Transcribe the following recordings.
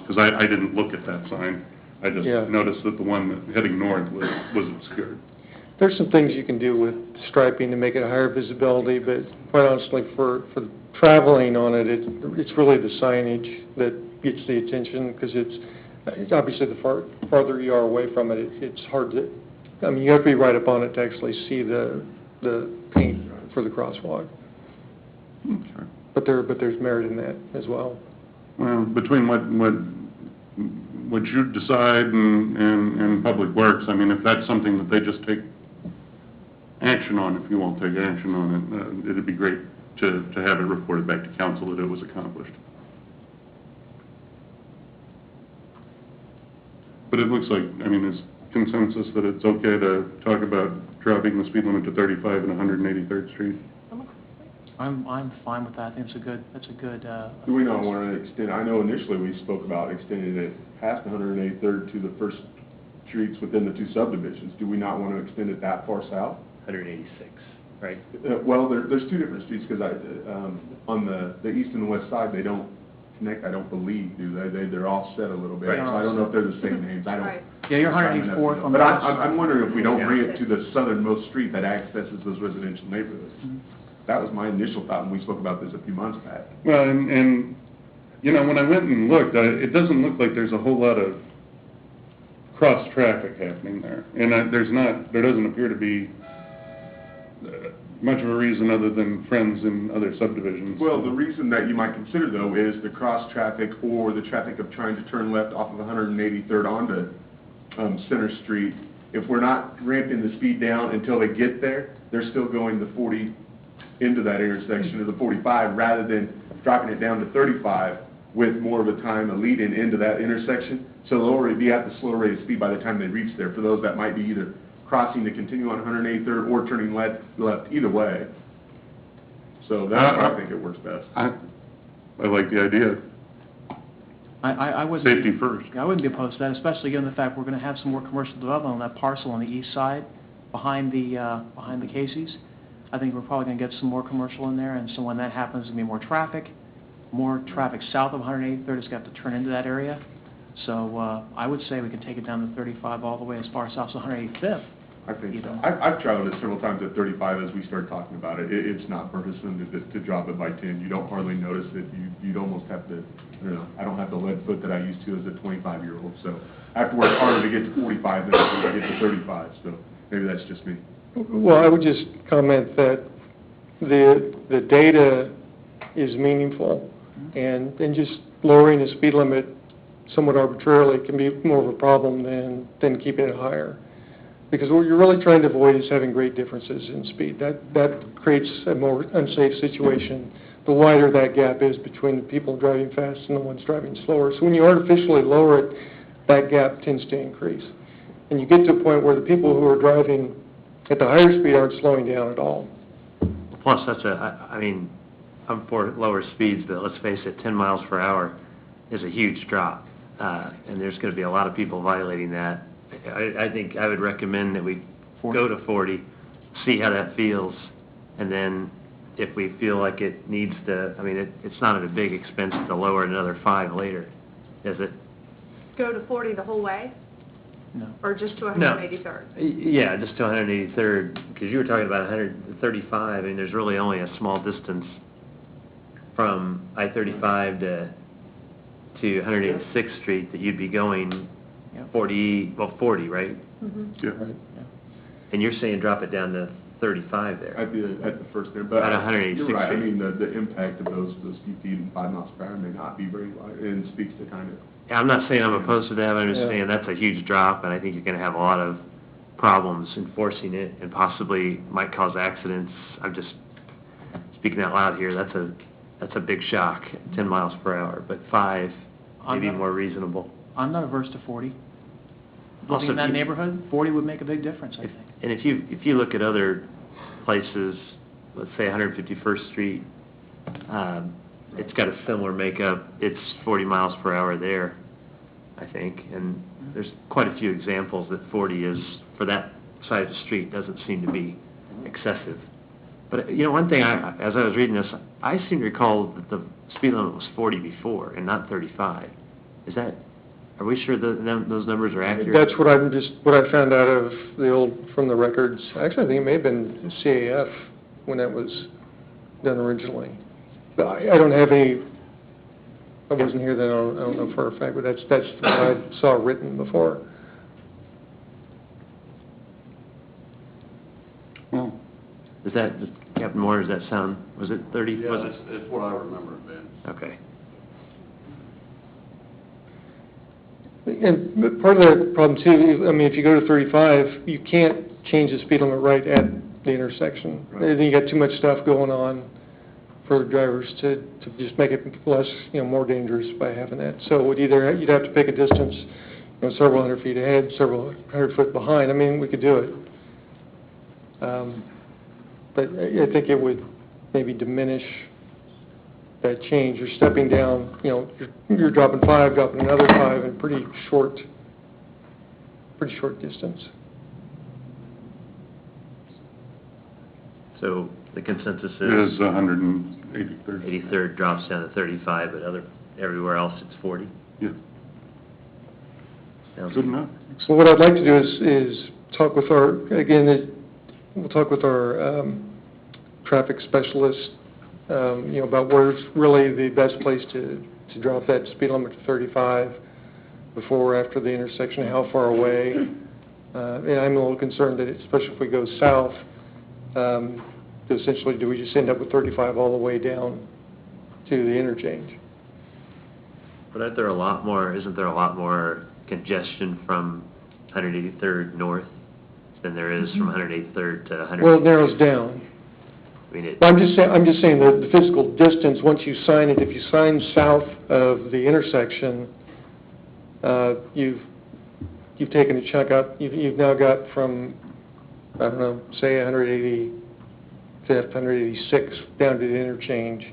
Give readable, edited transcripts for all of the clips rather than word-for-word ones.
because I didn't look at that sign. I just noticed that the one that heading north was obscured. There's some things you can do with striping to make it higher visibility, but quite honestly, for traveling on it, it's really the signage that gets the attention, because it's obviously the farther you are away from it, it's hard to, I mean, you have to be right up on it to actually see the paint for the crosswalk. Okay. But there's merit in that as well. Well, between what you decide and Public Works, I mean, if that's something that they just take action on, if you won't take action on it, it'd be great to have it reported back to council that it was accomplished. But it looks like, I mean, there's consensus that it's okay to talk about dropping the speed limit to 35 and 183rd Street. I'm fine with that. I think that's a good. Do we not want to extend? I know initially we spoke about extending it past 183rd to the first streets within the two subdivisions. Do we not want to extend it that far south? 186, right? Well, there's two different streets, because on the east and the west side they don't connect. I don't believe, do they? They're all set a little bit. Right. So I don't know if they're the same names. I don't. Right. Yeah, you're 184th on the But west. I'm wondering if we don't bring it to the southernmost street that accesses those residential neighborhoods. Mm-hmm. That was my initial thought when we spoke about this a few months back. Well, and you know, when I went and looked, it doesn't look like there's a whole lot of cross-traffic happening there. And there doesn't appear to be much of a reason other than friends in other subdivisions. Well, the reason that you might consider, though, is the cross-traffic or the traffic of trying to turn left off of 183rd onto Center Street. If we're not ramping the speed down until they get there, they're still going the 40 into that intersection of the 45, rather than dropping it down to 35 with more of a time, a lead-in into that intersection. So they'll be at the slow rate of speed by the time they reach there, for those that might be either crossing to continue on 183rd or turning left, either way. So that's why I think it works best. I like the idea. I wouldn't. Safety first. I wouldn't be opposed to that, especially given the fact we're going to have some more commercial development on that parcel on the east side, behind the Casey's. I think we're probably going to get some more commercial in there, and so when that happens, there's going to be more traffic south of 183rd is going to have to turn into that area. So I would say we can take it down to 35 all the way as far south as 185th. I think so. I've traveled it several times at 35 as we started talking about it. It's not burdensome to drop it by 10. You don't hardly notice it. You'd almost have to, I don't have the lead foot that I used to as a 25-year-old. So I have to work harder to get to 45 than to get to 35. So maybe that's just me. Well, I would just comment that the data is meaningful, and just lowering the speed limit somewhat arbitrarily can be more of a problem than keeping it higher. Because what you're really trying to avoid is having great differences in speed. That creates a more unsafe situation. The wider that gap is between the people driving fast and the ones driving slower. So when you artificially lower it, that gap tends to increase. And you get to a point where the people who are driving at the higher speed aren't slowing down at all. Plus, I mean, I'm for lower speeds, but let's face it, 10 miles per hour is a huge drop. And there's going to be a lot of people violating that. I think I would recommend that we go to 40, see how that feels, and then if we feel like it needs to, I mean, it's not at a big expense to lower another 5 later, is it? Go to 40 the whole way? No. Or just to 183rd? Yeah, just to 183rd, because you were talking about 135. I mean, there's really only a small distance from I-35 to 186th Street that you'd be going 40, right? Mm-hmm. Yeah. Right. And you're saying drop it down to 35 there. At the first there, but At 186th you're right. I Street. mean, the impact of those few feet and 5 miles per hour may not be very large, and speaks to kind of. Yeah, I'm not saying I'm opposed to that, but I'm just Yeah. saying that's a huge drop, and I think you're going to have a lot of problems enforcing it, and possibly might cause accidents. I'm just speaking out loud here. That's a big shock, 10 miles per hour, but 5 maybe more reasonable. I'm not averse to 40. Also, Living in that if you- neighborhood, 40 would make a big difference, I think. And if you look at other places, let's say 151st Street, it's got a similar makeup. It's 40 miles per hour there, I think. And there's quite a few examples that 40 is, for that side of the street, doesn't seem to be excessive. But, one thing, as I was reading this, I seem to recall that the speed limit was 40 before and not 35. Is that, are we sure those numbers are accurate? That's what what I found out of from the records. Actually, I think it may have been CAF when that was done originally. But I don't have any, I wasn't here then, I don't know for a fact, but that's what I saw written before. Well, Is that, Captain Moore, does that sound, was it 30? Yeah, Was it? it's what I remember it being. Okay. And part of the problem too, I mean, if you go to 35, you can't change the speed limit right at the intersection. Right. Then you got too much stuff going on for drivers to just make it less, more dangerous by having that. So you'd have to pick a distance, several hundred feet ahead, several hundred foot behind. I mean, we could do it. But I think it would maybe diminish that change. You're stepping down, you're dropping 5, dropping another 5 in pretty short distance. So the consensus it is is 183rd. 83rd drops down to 35, but everywhere else it's 40? Yeah, Sounds good enough. So what I'd like to do is talk with we'll talk with our traffic specialist, about where's really the best place to drop that speed limit to 35 before or after the intersection, how far away. And I'm a little concerned that, especially if we go south, essentially, do we just end up with 35 all the way down to the interchange? But isn't there a lot more congestion from 183rd north than there is from 183rd to 100? Well, it narrows down. I mean, I'm just saying that the physical distance, once you sign it, if you sign south of the intersection, you've taken a chunk out. You've now got from, I don't know, say 185th, 186th down to the interchange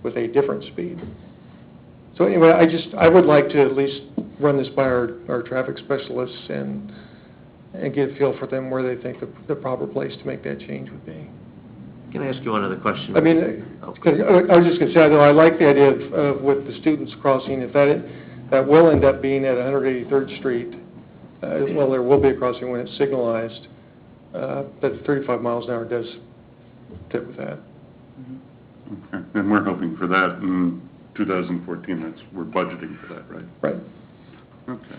with a different speed. So anyway, I would like to at least run this by our traffic specialists and get a feel for them where they think the proper place to make that change would be. can I ask you one other question? I mean, I was just going to say, I like the idea of with the students crossing, if that will end up being at 183rd Street, well, there will be a crossing when it's signalized, that 35 miles an hour does fit with that. Okay, and we're hoping for that in 2014, we're budgeting for that, right? Right. Okay.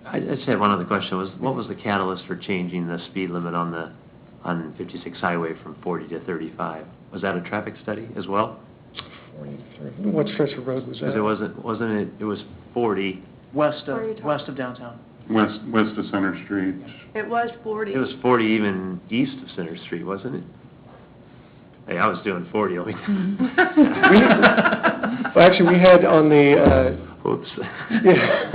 I just had one other question. What was the catalyst for changing the speed limit on 56 Highway from 40 to 35? Was that a traffic study as well? 43. What stretch of road was that? Because it was 40. West Where are you of, talking? west of downtown. West of Center Street. It was 40. It was 40 even east of Center Street, wasn't it? Hey, I was doing 40 only. Well, actually, we had on the, Oops. yeah.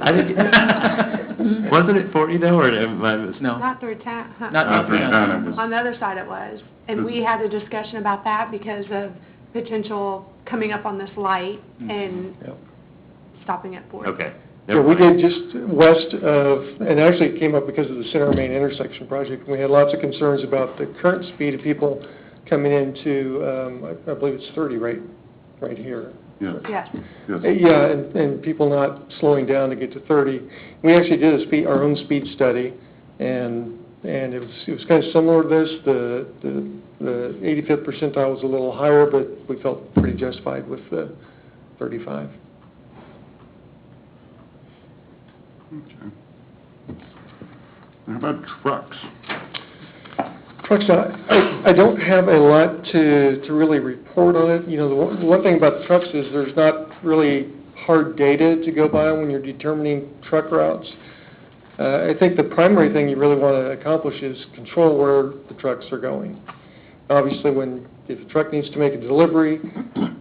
I think, wasn't it 40 though, or am I mis- No, Not through town. not through through town, town. it was. On the other side it was. And we had a discussion about that because of potential coming up on this light and Yep. stopping at 40. Okay. Yeah, never we mind. did just west of, and actually it came up because of the Center Main intersection project. We had lots of concerns about the current speed of people coming into, I believe it's 30 right here. Yes, Yes. yes. Yeah, and people not slowing down to get to 30. We actually did our own speed study, and it was kind of similar to this. The 85th percentile was a little higher, but we felt pretty justified with the 35. Okay. How about trucks? Trucks, I don't have a lot to really report on it. The one thing about the trucks is there's not really hard data to go by when you're determining truck routes. I think the primary thing you really want to accomplish is control where the trucks are going. Obviously, if a truck needs to make a delivery,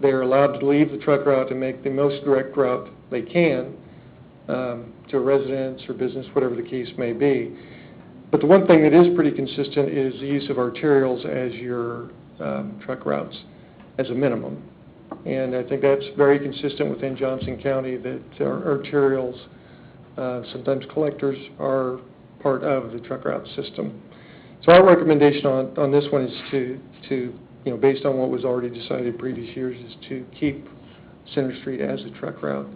they're allowed to leave the truck route and make the most direct route they can to a residence or business, whatever the case may be. But the one thing that is pretty consistent is the use of arterials as your truck routes as a minimum. And I think that's very consistent within Johnson County that our arterials, sometimes collectors, are part of the truck route system. So our recommendation on this one is to based on what was already decided previous years, is to keep Center Street as a truck route.